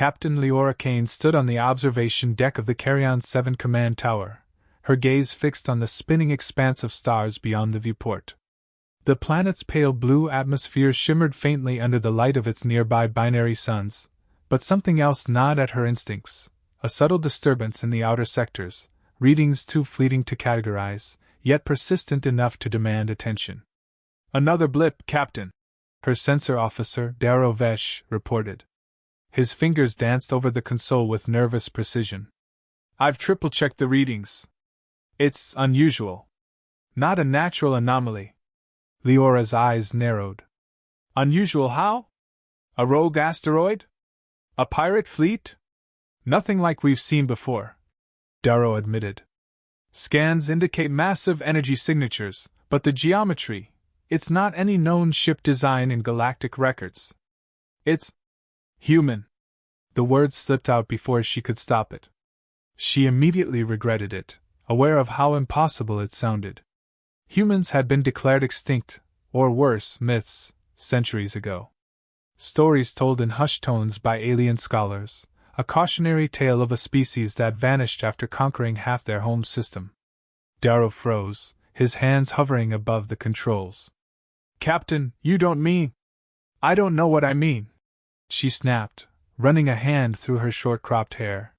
Captain Leora Kane stood on the observation deck of the Carrion 7 command tower, her gaze fixed on the spinning expanse of stars beyond the viewport. The planet's pale blue atmosphere shimmered faintly under the light of its nearby binary suns, but something else gnawed at her instincts, a subtle disturbance in the outer sectors, readings too fleeting to categorize, yet persistent enough to demand attention. "Another blip, Captain," her sensor officer, Darrow Vesh, reported. His fingers danced over the console with nervous precision. "I've triple-checked the readings. It's unusual. Not a natural anomaly." Leora's eyes narrowed. "Unusual how? A rogue asteroid? A pirate fleet? Nothing like we've seen before," Darrow admitted. "Scans indicate massive energy signatures, but the geometry, it's not any known ship design in galactic records. It's human." The words slipped out before she could stop it. She immediately regretted it, aware of how impossible it sounded. Humans had been declared extinct, or worse, myths, centuries ago. Stories told in hushed tones by alien scholars, a cautionary tale of a species that vanished after conquering half their home system. Darrow froze, his hands hovering above the controls. "Captain, you don't mean—" "I don't know what I mean," she snapped, running a hand through her short-cropped hair.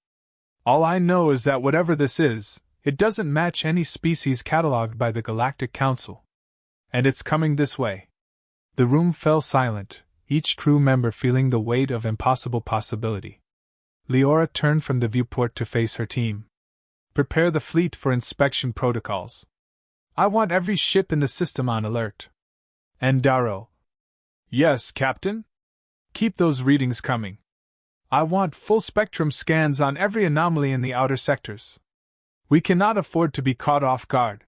"All I know is that whatever this is, it doesn't match any species catalogued by the Galactic Council. And it's coming this way." The room fell silent, each crew member feeling the weight of impossible possibility. Leora turned from the viewport to face her team. "Prepare the fleet for inspection protocols. I want every ship in the system on alert." And Darrow. "Yes, Captain? Keep those readings coming. I want full-spectrum scans on every anomaly in the outer sectors. We cannot afford to be caught off guard."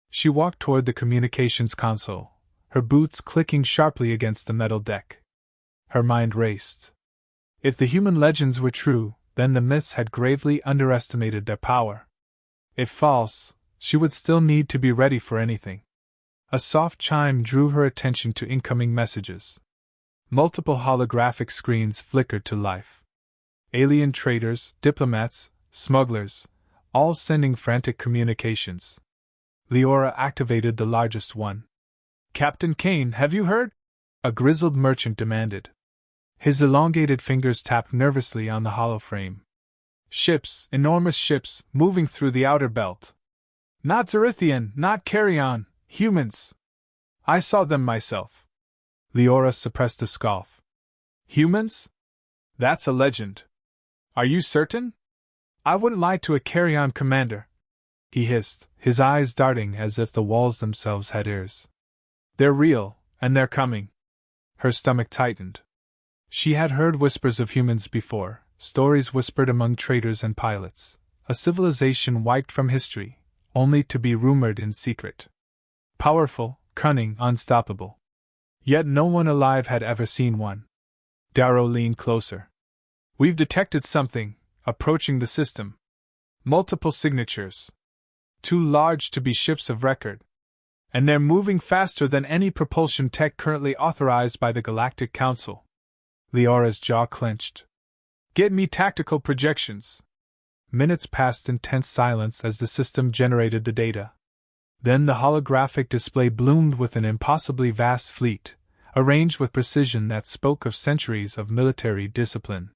She walked toward the communications console, her boots clicking sharply against the metal deck. Her mind raced. If the human legends were true, then the myths had gravely underestimated their power. If false, she would still need to be ready for anything. A soft chime drew her attention to incoming messages. Multiple holographic screens flickered to life. Alien traders, diplomats, smugglers, all sending frantic communications. Leora activated the largest one. "Captain Kane, have you heard?" a grizzled merchant demanded. His elongated fingers tapped nervously on the holoframe. "Ships, enormous ships, moving through the outer belt. Not Zerithian, not Carrion, humans. I saw them myself." Leora suppressed a scoff. "Humans? That's a legend. Are you certain? I wouldn't lie to a Carrion commander," he hissed, his eyes darting as if the walls themselves had ears. "They're real, and they're coming." Her stomach tightened. She had heard whispers of humans before, stories whispered among traders and pilots, a civilization wiped from history, only to be rumored in secret. Powerful, cunning, unstoppable. Yet no one alive had ever seen one. Darrow leaned closer. "We've detected something, approaching the system. Multiple signatures. Too large to be ships of record. And they're moving faster than any propulsion tech currently authorized by the Galactic Council." Leora's jaw clenched. "Get me tactical projections." Minutes passed in tense silence as the system generated the data. Then the holographic display bloomed with an impossibly vast fleet, arranged with precision that spoke of centuries of military discipline.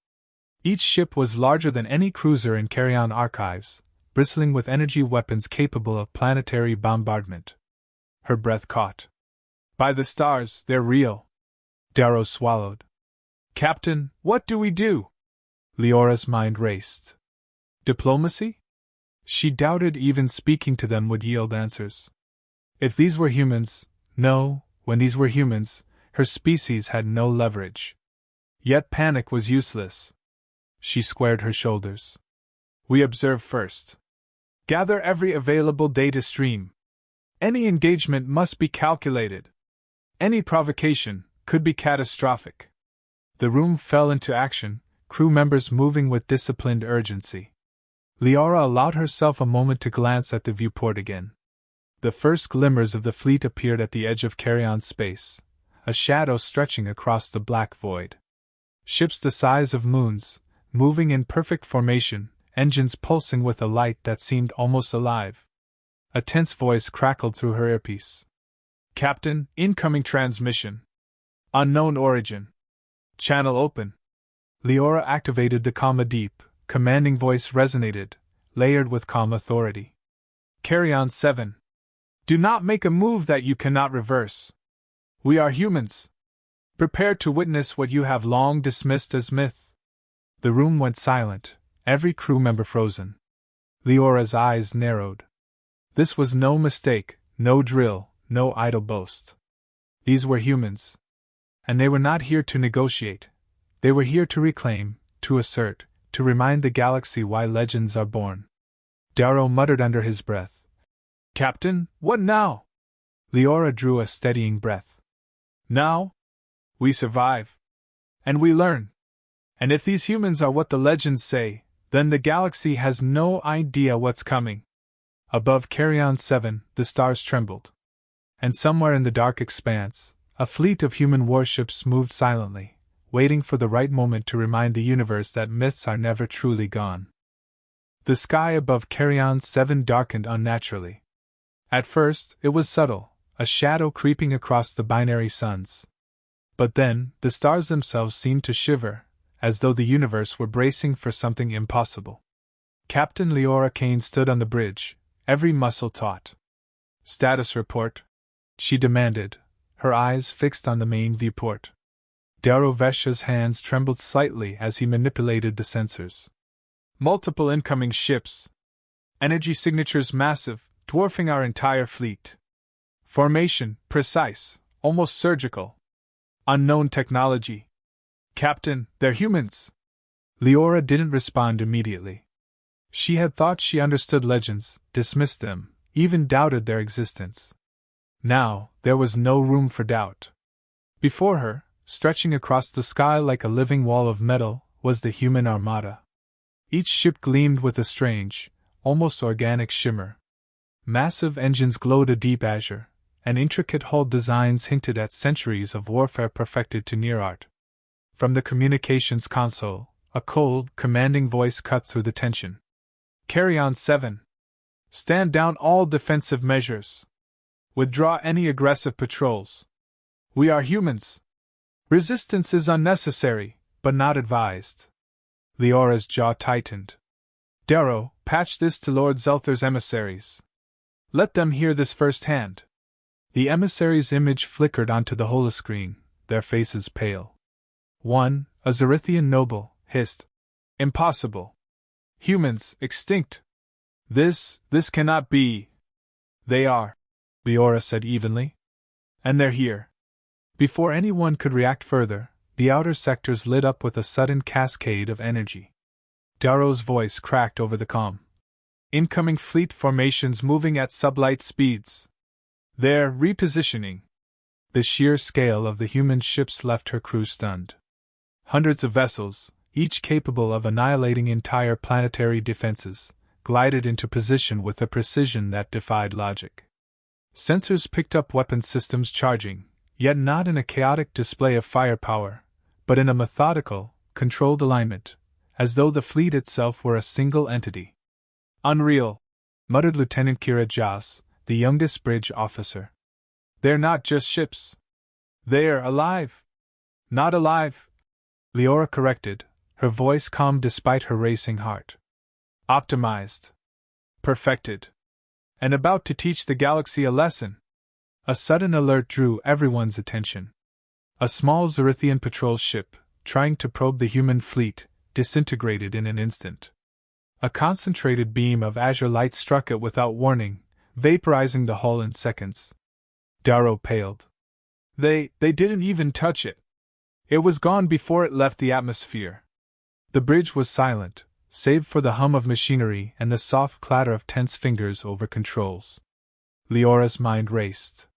Each ship was larger than any cruiser in Carrion archives, bristling with energy weapons capable of planetary bombardment. Her breath caught. "By the stars, they're real." Darrow swallowed. "Captain, what do we do?" Leora's mind raced. Diplomacy? She doubted even speaking to them would yield answers. If these were humans, no, when these were humans, her species had no leverage. Yet panic was useless. She squared her shoulders. "We observe first. Gather every available data stream. Any engagement must be calculated. Any provocation could be catastrophic." The room fell into action, crew members moving with disciplined urgency. Leora allowed herself a moment to glance at the viewport again. The first glimmers of the fleet appeared at the edge of Carrion space, a shadow stretching across the black void. Ships the size of moons, moving in perfect formation, engines pulsing with a light that seemed almost alive. A tense voice crackled through her earpiece. "Captain, incoming transmission. Unknown origin. Channel open." Leora activated the comm. A deep, commanding voice resonated, layered with calm authority. "Carry-on 7. Do not make a move that you cannot reverse. We are humans. Prepare to witness what you have long dismissed as myth." The room went silent, every crew member frozen. Leora's eyes narrowed. This was no mistake, no drill, no idle boast. These were humans. And they were not here to negotiate. They were here to reclaim, to assert, to remind the galaxy why legends are born. Darrow muttered under his breath. "Captain, what now?" Leora drew a steadying breath. "Now? We survive. And we learn. And if these humans are what the legends say, then the galaxy has no idea what's coming." Above Carry-on 7, the stars trembled. And somewhere in the dark expanse, a fleet of human warships moved silently, waiting for the right moment to remind the universe that myths are never truly gone. The sky above Carry-on 7 darkened unnaturally. At first, it was subtle, a shadow creeping across the binary suns. But then, the stars themselves seemed to shiver, as though the universe were bracing for something impossible. Captain Leora Kane stood on the bridge, every muscle taut. "Status report," she demanded, her eyes fixed on the main viewport. Darrow Vesha's hands trembled slightly as he manipulated the sensors. "Multiple incoming ships. Energy signatures massive, dwarfing our entire fleet. Formation precise, almost surgical. Unknown technology. Captain, they're humans." Leora didn't respond immediately. She had thought she understood legends, dismissed them, even doubted their existence. Now, there was no room for doubt. Before her, stretching across the sky like a living wall of metal, was the human armada. Each ship gleamed with a strange, almost organic shimmer. Massive engines glowed a deep azure, and intricate hull designs hinted at centuries of warfare perfected to near art. From the communications console, a cold, commanding voice cut through the tension. "Carry-on 7. Stand down all defensive measures. Withdraw any aggressive patrols. We are humans. Resistance is unnecessary, but not advised." Leora's jaw tightened. "Darrow, patch this to Lord Zelther's emissaries. Let them hear this firsthand." The emissary's image flickered onto the holoscreen, their faces pale. One, a Zerithian noble, hissed. "Impossible. Humans, extinct. This cannot be." "They are," Leora said evenly. "And they're here." Before anyone could react further, the outer sectors lit up with a sudden cascade of energy. Darrow's voice cracked over the comm. "Incoming fleet formations moving at sublight speeds. They're repositioning." The sheer scale of the human ships left her crew stunned. Hundreds of vessels, each capable of annihilating entire planetary defenses, glided into position with a precision that defied logic. Sensors picked up weapon systems charging, yet not in a chaotic display of firepower, but in a methodical, controlled alignment, as though the fleet itself were a single entity. "Unreal," muttered Lieutenant Kira Jas, the youngest bridge officer. "They're not just ships. They're alive." "Not alive," Leora corrected, her voice calm despite her racing heart. "Optimized. Perfected. And about to teach the galaxy a lesson." A sudden alert drew everyone's attention. A small Zerithian patrol ship, trying to probe the human fleet, disintegrated in an instant. A concentrated beam of azure light struck it without warning, vaporizing the hull in seconds. Darrow paled. They didn't even touch it. It was gone before it left the atmosphere." The bridge was silent, save for the hum of machinery and the soft clatter of tense fingers over controls. Leora's mind raced.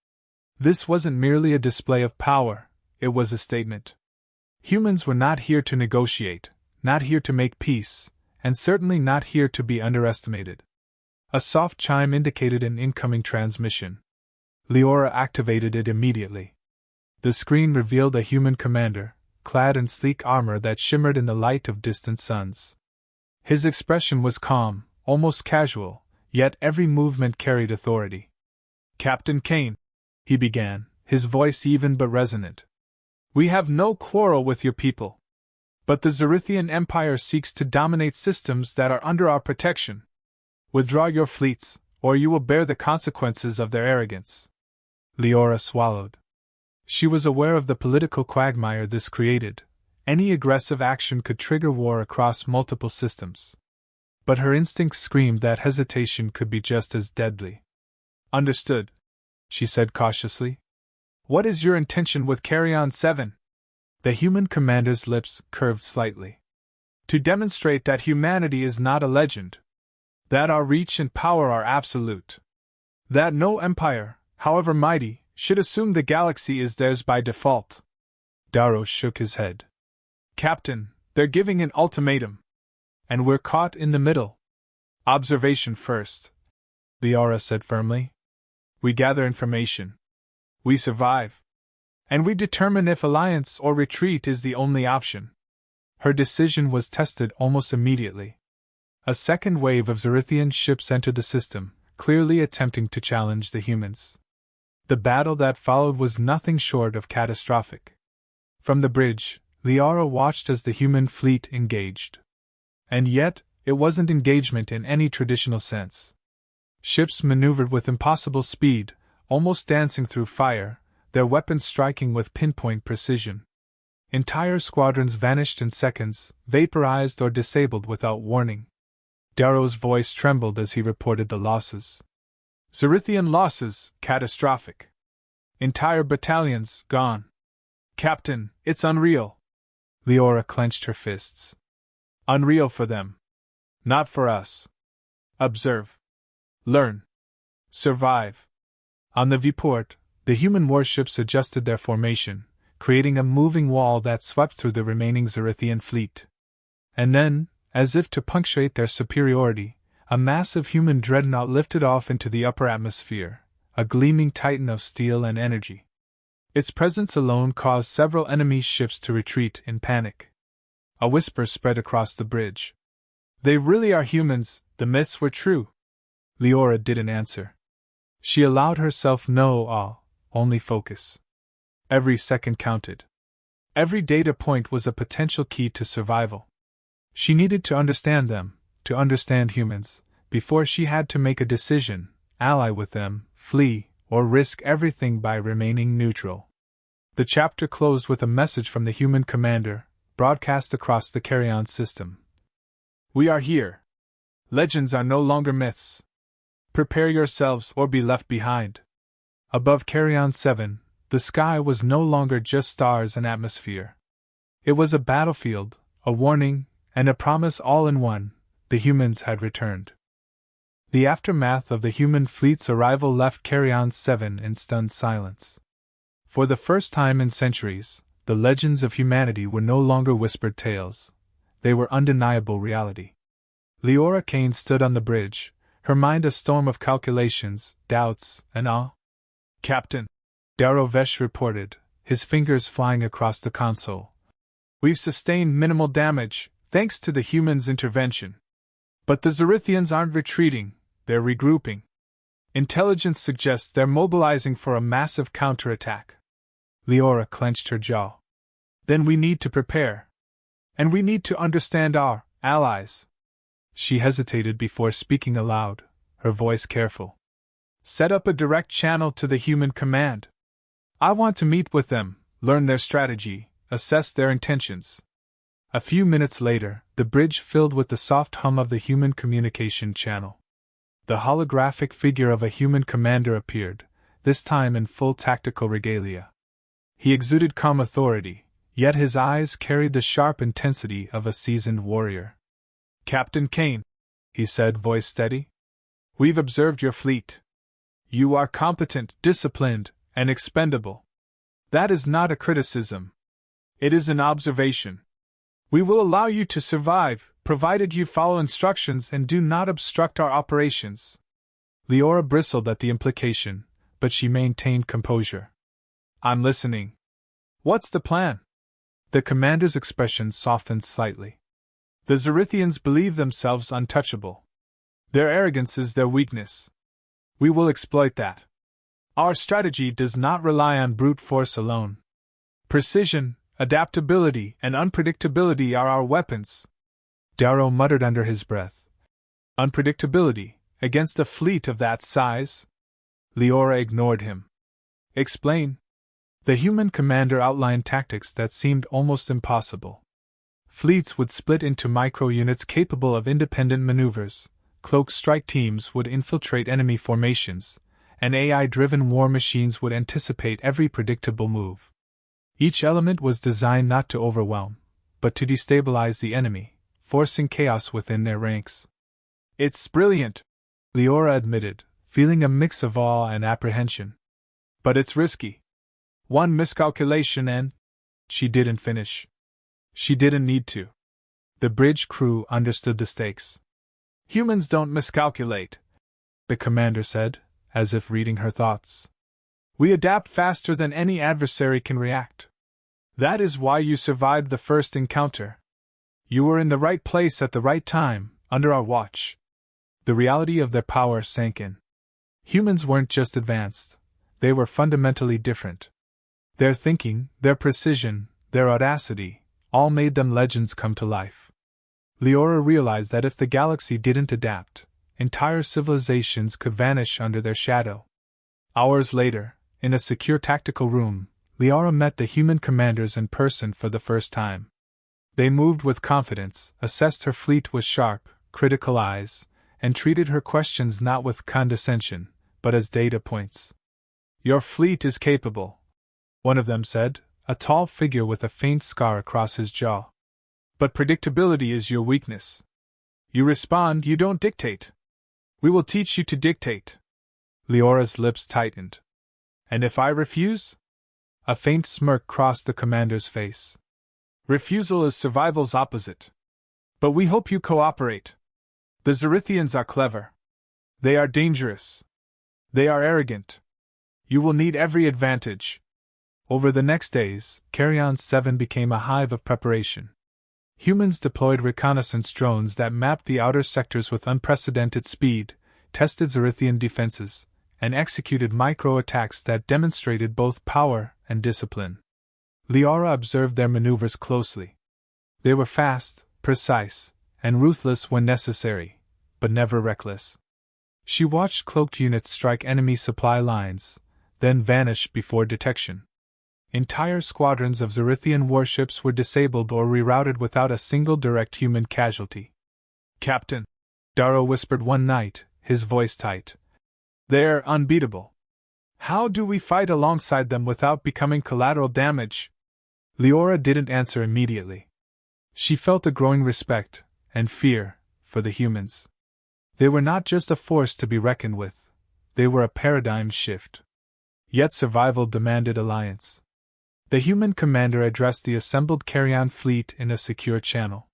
This wasn't merely a display of power, it was a statement. Humans were not here to negotiate, not here to make peace, and certainly not here to be underestimated. A soft chime indicated an incoming transmission. Leora activated it immediately. The screen revealed a human commander, clad in sleek armor that shimmered in the light of distant suns. His expression was calm, almost casual, yet every movement carried authority. "Captain Kane," he began, his voice even but resonant. "We have no quarrel with your people. But the Zerithian Empire seeks to dominate systems that are under our protection. Withdraw your fleets, or you will bear the consequences of their arrogance." Leora swallowed. She was aware of the political quagmire this created. Any aggressive action could trigger war across multiple systems. But her instincts screamed that hesitation could be just as deadly. "Understood," she said cautiously. "What is your intention with Carrion 7? The human commander's lips curved slightly. "To demonstrate that humanity is not a legend. That our reach and power are absolute. That no empire, however mighty, should assume the galaxy is theirs by default." Darrow shook his head. "Captain, they're giving an ultimatum. And we're caught in the middle. Observation first," Leora said firmly. "We gather information. We survive. And we determine if alliance or retreat is the only option." Her decision was tested almost immediately. A second wave of Zerithian ships entered the system, clearly attempting to challenge the humans. The battle that followed was nothing short of catastrophic. From the bridge, Leora watched as the human fleet engaged. And yet, it wasn't engagement in any traditional sense. Ships maneuvered with impossible speed, almost dancing through fire, their weapons striking with pinpoint precision. Entire squadrons vanished in seconds, vaporized or disabled without warning. Darrow's voice trembled as he reported the losses. "Zerithian losses, catastrophic. Entire battalions, gone. Captain, it's unreal." Leora clenched her fists. "Unreal for them. Not for us. Observe. Learn. Survive." On the viewport, the human warships adjusted their formation, creating a moving wall that swept through the remaining Zerithian fleet. And then, as if to punctuate their superiority, a massive human dreadnought lifted off into the upper atmosphere, a gleaming titan of steel and energy. Its presence alone caused several enemy ships to retreat in panic. A whisper spread across the bridge. "They really are humans, the myths were true." Leora didn't answer. She allowed herself no awe, only focus. Every second counted. Every data point was a potential key to survival. She needed to understand them, to understand humans, before she had to make a decision: ally with them, flee, or risk everything by remaining neutral. The chapter closed with a message from the human commander, broadcast across the Carrion system. "We are here. Legends are no longer myths. Prepare yourselves or be left behind." Above Carrion 7, the sky was no longer just stars and atmosphere. It was a battlefield, a warning, and a promise all in one: the humans had returned. The aftermath of the human fleet's arrival left Carrion 7 in stunned silence. For the first time in centuries, the legends of humanity were no longer whispered tales. They were undeniable reality. Leora Kane stood on the bridge, her mind a storm of calculations, doubts, and awe. "Captain," Darrow Vesh reported, his fingers flying across the console. "We've sustained minimal damage, thanks to the humans' intervention. But the Zerithians aren't retreating, they're regrouping. Intelligence suggests they're mobilizing for a massive counterattack." Leora clenched her jaw. "Then we need to prepare. And we need to understand our allies." She hesitated before speaking aloud, her voice careful. "Set up a direct channel to the human command. I want to meet with them, learn their strategy, assess their intentions." A few minutes later, the bridge filled with the soft hum of the human communication channel. The holographic figure of a human commander appeared, this time in full tactical regalia. He exuded calm authority, yet his eyes carried the sharp intensity of a seasoned warrior. "Captain Kane," he said, voice steady, "we've observed your fleet. You are competent, disciplined, and expendable. That is not a criticism. It is an observation. We will allow you to survive, provided you follow instructions and do not obstruct our operations." Leora bristled at the implication, but she maintained composure. "I'm listening. What's the plan?" The commander's expression softened slightly. The Zerithians believe themselves untouchable. Their arrogance is their weakness. We will exploit that. Our strategy does not rely on brute force alone. Precision, adaptability, and unpredictability are our weapons. Darrow muttered under his breath. Unpredictability, against a fleet of that size? Leora ignored him. Explain. The human commander outlined tactics that seemed almost impossible. Fleets would split into micro-units capable of independent maneuvers, cloak strike teams would infiltrate enemy formations, and AI-driven war machines would anticipate every predictable move. Each element was designed not to overwhelm, but to destabilize the enemy, forcing chaos within their ranks. It's brilliant, Leora admitted, feeling a mix of awe and apprehension. But it's risky. One miscalculation and… She didn't finish. She didn't need to. The bridge crew understood the stakes. Humans don't miscalculate, the commander said, as if reading her thoughts. We adapt faster than any adversary can react. That is why you survived the first encounter. You were in the right place at the right time, under our watch. The reality of their power sank in. Humans weren't just advanced, they were fundamentally different. Their thinking, their precision, their audacity, all made them legends come to life. Leora realized that if the galaxy didn't adapt, entire civilizations could vanish under their shadow. Hours later, in a secure tactical room, Leora met the human commanders in person for the first time. They moved with confidence, assessed her fleet with sharp, critical eyes, and treated her questions not with condescension, but as data points. Your fleet is capable, one of them said, a tall figure with a faint scar across his jaw. But predictability is your weakness. You respond, you don't dictate. We will teach you to dictate. Leora's lips tightened. And if I refuse? A faint smirk crossed the commander's face. Refusal is survival's opposite. But we hope you cooperate. The Zerithians are clever. They are dangerous. They are arrogant. You will need every advantage. Over the next days, Carrion 7 became a hive of preparation. Humans deployed reconnaissance drones that mapped the outer sectors with unprecedented speed, tested Zerithian defenses, and executed micro-attacks that demonstrated both power and discipline. Leora observed their maneuvers closely. They were fast, precise, and ruthless when necessary, but never reckless. She watched cloaked units strike enemy supply lines, then vanish before detection. Entire squadrons of Zerithian warships were disabled or rerouted without a single direct human casualty. Captain, Darrow whispered one night, his voice tight. They're unbeatable. How do we fight alongside them without becoming collateral damage? Leora didn't answer immediately. She felt a growing respect and fear for the humans. They were not just a force to be reckoned with, they were a paradigm shift. Yet survival demanded alliance. The human commander addressed the assembled Carrion fleet in a secure channel.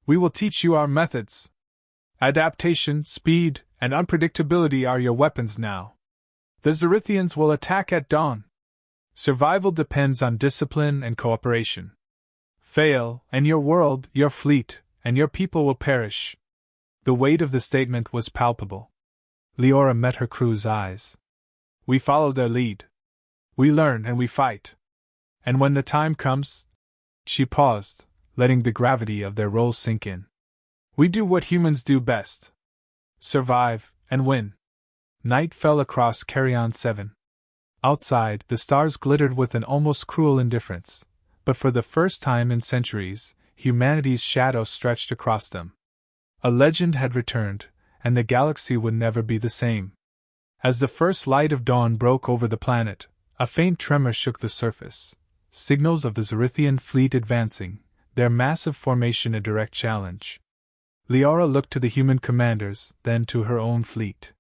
We will teach you our methods. Adaptation, speed, and unpredictability are your weapons now. The Zerithians will attack at dawn. Survival depends on discipline and cooperation. Fail, and your world, your fleet, and your people will perish. The weight of the statement was palpable. Leora met her crew's eyes. We follow their lead. We learn and we fight. And when the time comes… She paused, letting the gravity of their role sink in. We do what humans do best. Survive and win. Night fell across Carrion 7. Outside, the stars glittered with an almost cruel indifference, but for the first time in centuries, humanity's shadow stretched across them. A legend had returned, and the galaxy would never be the same. As the first light of dawn broke over the planet, a faint tremor shook the surface. Signals of the Zerithian fleet advancing, their massive formation a direct challenge. Leora looked to the human commanders, then to her own fleet.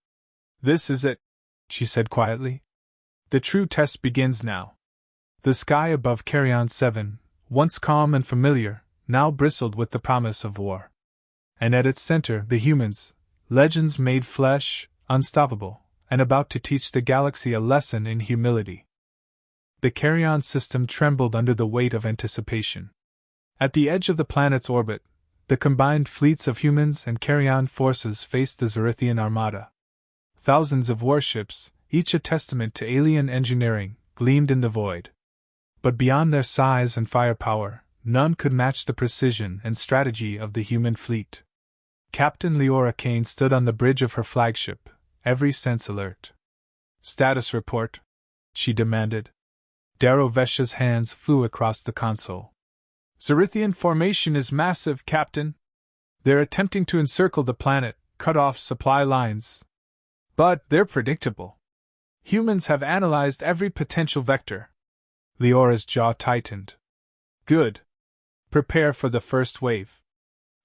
This is it, she said quietly. The true test begins now. The sky above Carrion 7, once calm and familiar, now bristled with the promise of war. And at its center, the humans, legends made flesh, unstoppable, and about to teach the galaxy a lesson in humility. The carry-on system trembled under the weight of anticipation. At the edge of the planet's orbit, the combined fleets of humans and carry-on forces faced the Zerithian armada. Thousands of warships, each a testament to alien engineering, gleamed in the void. But beyond their size and firepower, none could match the precision and strategy of the human fleet. Captain Leora Kane stood on the bridge of her flagship, every sense alert. "Status report," she demanded. Darovesha's hands flew across the console. "Zerithian formation is massive, Captain. They're attempting to encircle the planet, cut off supply lines. But they're predictable. Humans have analyzed every potential vector." Leora's jaw tightened. "Good. Prepare for the first wave.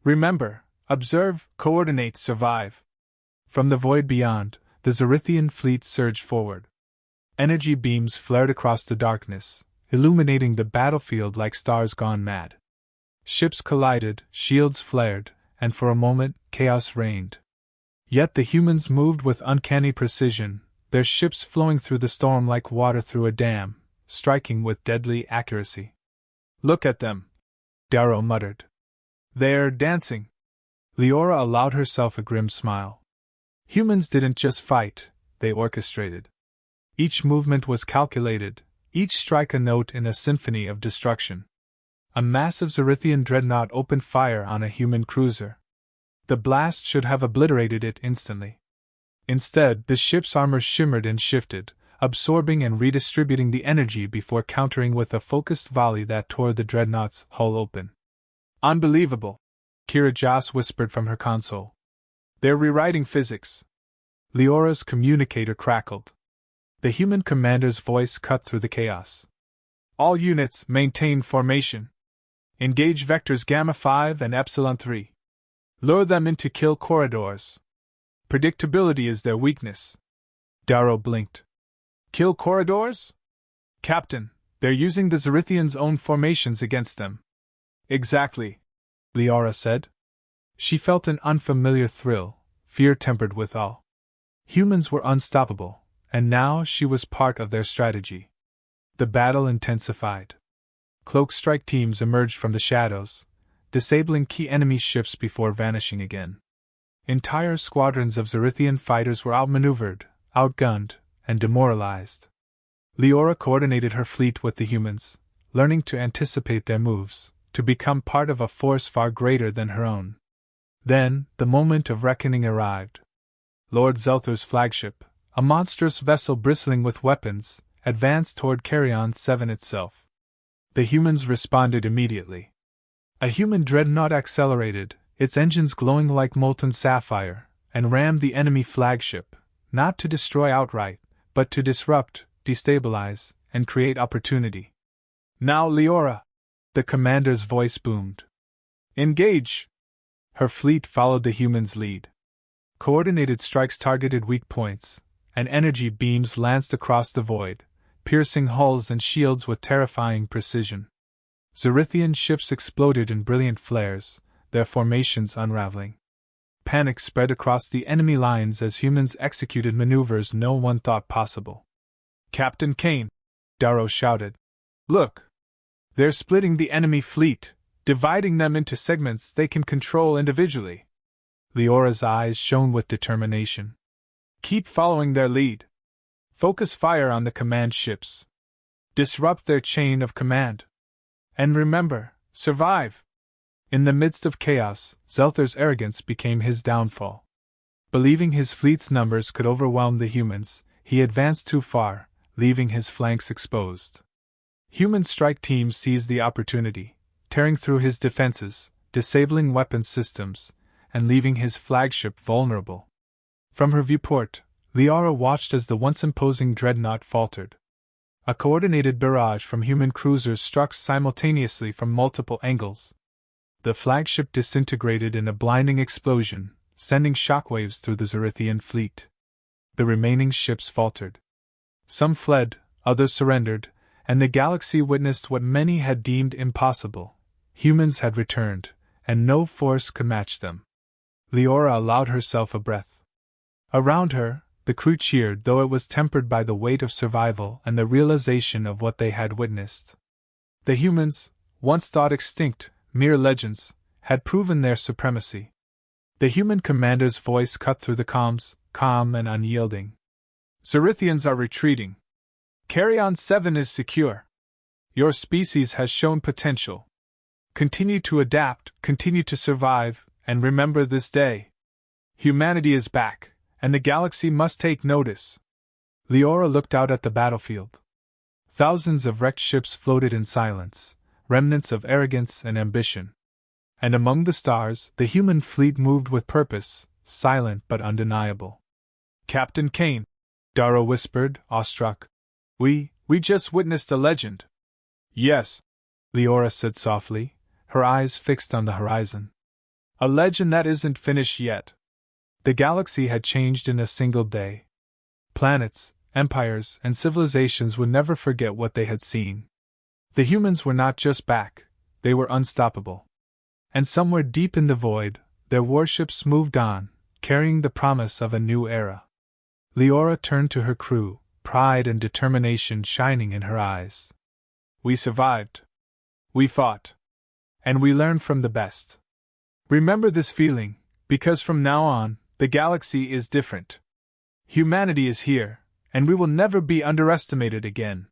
Remember, observe, coordinate, survive." From the void beyond, the Zerithian fleet surged forward. Energy beams flared across the darkness, illuminating the battlefield like stars gone mad. Ships collided, shields flared, and for a moment, chaos reigned. Yet the humans moved with uncanny precision, their ships flowing through the storm like water through a dam, striking with deadly accuracy. "Look at them," Darrow muttered. "They're dancing." Leora allowed herself a grim smile. Humans didn't just fight, they orchestrated. Each movement was calculated, each strike a note in a symphony of destruction. A massive Zerithian dreadnought opened fire on a human cruiser. The blast should have obliterated it instantly. Instead, the ship's armor shimmered and shifted, absorbing and redistributing the energy before countering with a focused volley that tore the dreadnought's hull open. "Unbelievable," Kira Joss whispered from her console. "They're rewriting physics." Leora's communicator crackled. The human commander's voice cut through the chaos. "All units, maintain formation. Engage vectors Gamma 5 and Epsilon 3. Lure them into kill corridors. Predictability is their weakness." Darrow blinked. "Kill corridors? Captain, they're using the Zerithians' own formations against them." "Exactly," Leora said. She felt an unfamiliar thrill, fear tempered with awe. Humans were unstoppable, and now she was part of their strategy. The battle intensified. Cloak strike teams emerged from the shadows, disabling key enemy ships before vanishing again. Entire squadrons of Zerithian fighters were outmaneuvered, outgunned, and demoralized. Leora coordinated her fleet with the humans, learning to anticipate their moves, to become part of a force far greater than her own. Then, the moment of reckoning arrived. Lord Zelther's flagship, a monstrous vessel bristling with weapons, advanced toward Carrion 7 itself. The humans responded immediately. A human dreadnought accelerated, its engines glowing like molten sapphire, and rammed the enemy flagship, not to destroy outright, but to disrupt, destabilize, and create opportunity. "Now, Leora!" the commander's voice boomed. "Engage!" Her fleet followed the humans' lead. Coordinated strikes targeted weak points, and energy beams lanced across the void, piercing hulls and shields with terrifying precision. Zerithian ships exploded in brilliant flares, their formations unraveling. Panic spread across the enemy lines as humans executed maneuvers no one thought possible. "Captain Kane!" Darrow shouted. "Look! They're splitting the enemy fleet, dividing them into segments they can control individually." Leora's eyes shone with determination. "Keep following their lead. Focus fire on the command ships. Disrupt their chain of command. And remember, survive." In the midst of chaos, Zelther's arrogance became his downfall. Believing his fleet's numbers could overwhelm the humans, he advanced too far, leaving his flanks exposed. Human strike teams seized the opportunity, tearing through his defenses, disabling weapons systems, and leaving his flagship vulnerable. From her viewport, Leora watched as the once imposing dreadnought faltered. A coordinated barrage from human cruisers struck simultaneously from multiple angles. The flagship disintegrated in a blinding explosion, sending shockwaves through the Zerithian fleet. The remaining ships faltered. Some fled, others surrendered, and the galaxy witnessed what many had deemed impossible. Humans had returned, and no force could match them. Leora allowed herself a breath. Around her, The crew cheered, though it was tempered by the weight of survival and the realization of what they had witnessed. The humans, once thought extinct, mere legends, had proven their supremacy. The human commander's voice cut through the comms, calm and unyielding. Cerithians are retreating. Carrion 7 is secure. Your species has shown potential. Continue to adapt, continue to survive, and remember this day. Humanity is back, and the galaxy must take notice. Leora looked out at the battlefield. Thousands of wrecked ships floated in silence, remnants of arrogance and ambition. And among the stars, the human fleet moved with purpose, silent but undeniable. Captain Kane, Dara whispered, awestruck. We just witnessed a legend. Yes, Leora said softly, her eyes fixed on the horizon. A legend that isn't finished yet. The galaxy had changed in a single day. Planets, empires, and civilizations would never forget what they had seen. The humans were not just back, they were unstoppable. And somewhere deep in the void, their warships moved on, carrying the promise of a new era. Leora turned to her crew, pride and determination shining in her eyes. We survived. We fought. And we learned from the best. Remember this feeling, because from now on, the galaxy is different. Humanity is here, and we will never be underestimated again.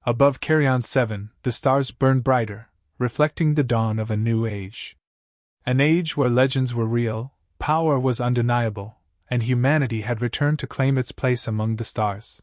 Above Carrion 7, the stars burned brighter, reflecting the dawn of a new age. An age where legends were real, power was undeniable, and humanity had returned to claim its place among the stars.